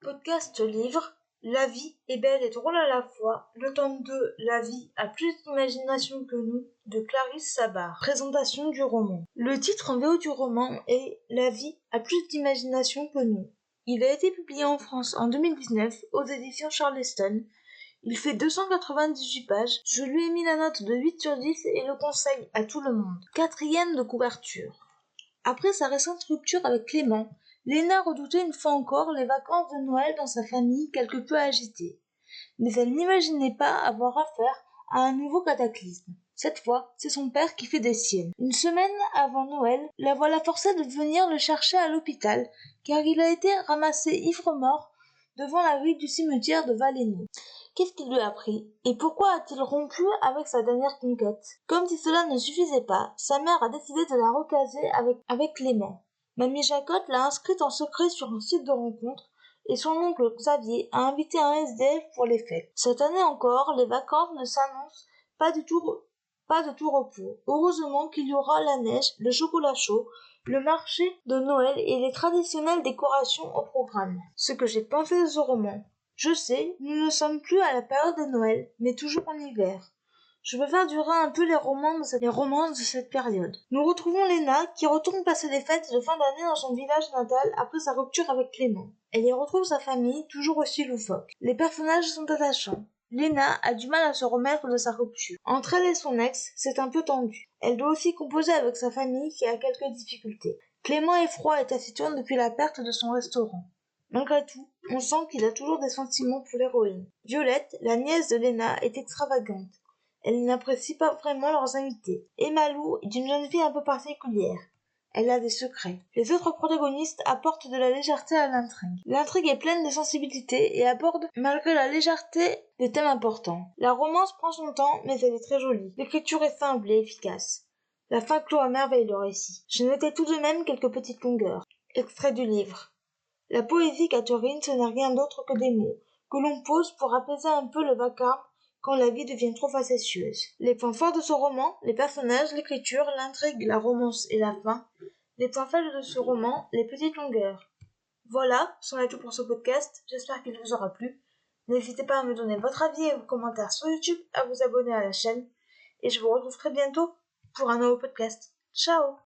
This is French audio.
Podcast livre, La vie est belle et drôle à la fois, le tome 2, La vie a plus d'imagination que nous, de Clarisse Sabart. Présentation du roman. Le titre en VO du roman est La vie a plus d'imagination que nous. Il a été publié en France en 2019 aux éditions Charleston. Il fait 298 pages. Je lui ai mis la note de 8 sur 10 et le conseille à tout le monde. 4e de couverture. Après sa récente rupture avec Clément, Léna redoutait une fois encore les vacances de Noël dans sa famille quelque peu agitée. Mais elle n'imaginait pas avoir affaire à un nouveau cataclysme. Cette fois, c'est son père qui fait des siennes. Une semaine avant Noël, la voilà forcée de venir le chercher à l'hôpital, car il a été ramassé ivre-mort devant la grille du cimetière de Valéno. Qu'est-ce qui lui a pris? Et pourquoi a-t-il rompu avec sa dernière conquête? Comme si cela ne suffisait pas, sa mère a décidé de la recaser avec Clément. Mamie Jacotte l'a inscrite en secret sur un site de rencontre et son oncle Xavier a invité un SDF pour les fêtes. Cette année encore, les vacances ne s'annoncent pas de tout repos. Heureusement qu'il y aura la neige, le chocolat chaud, le marché de Noël et les traditionnelles décorations au programme. Ce que j'ai pensé de ce roman. Je sais, nous ne sommes plus à la période de Noël, mais toujours en hiver. Je veux faire durer un peu les romances de cette période. Nous retrouvons Léna qui retourne passer les fêtes de fin d'année dans son village natal après sa rupture avec Clément. Elle y retrouve sa famille, toujours aussi loufoque. Les personnages sont attachants. Léna a du mal à se remettre de sa rupture. Entre elle et son ex, c'est un peu tendu. Elle doit aussi composer avec sa famille qui a quelques difficultés. Clément est froid et taciturne depuis la perte de son restaurant. Malgré tout, on sent qu'il a toujours des sentiments pour l'héroïne. Violette, la nièce de Léna, est extravagante. Elle n'apprécie pas vraiment leurs invités. Emma Lou est une jeune fille un peu particulière. Elle a des secrets. Les autres protagonistes apportent de la légèreté à l'intrigue. L'intrigue est pleine de sensibilité et aborde, malgré la légèreté, des thèmes importants. La romance prend son temps, mais elle est très jolie. L'écriture est simple et efficace. La fin clôt à merveille le récit. J'ai noté tout de même quelques petites longueurs. Extrait du livre. La poésie, Catherine, ce n'est rien d'autre que des mots, que l'on pose pour apaiser un peu le vacarme quand la vie devient trop facétieuse. Les points forts de ce roman, les personnages, l'écriture, l'intrigue, la romance et la fin. Les points faibles de ce roman, les petites longueurs. Voilà, c'en est tout pour ce podcast, j'espère qu'il vous aura plu. N'hésitez pas à me donner votre avis et vos commentaires sur YouTube, à vous abonner à la chaîne, et je vous retrouve très bientôt pour un nouveau podcast. Ciao!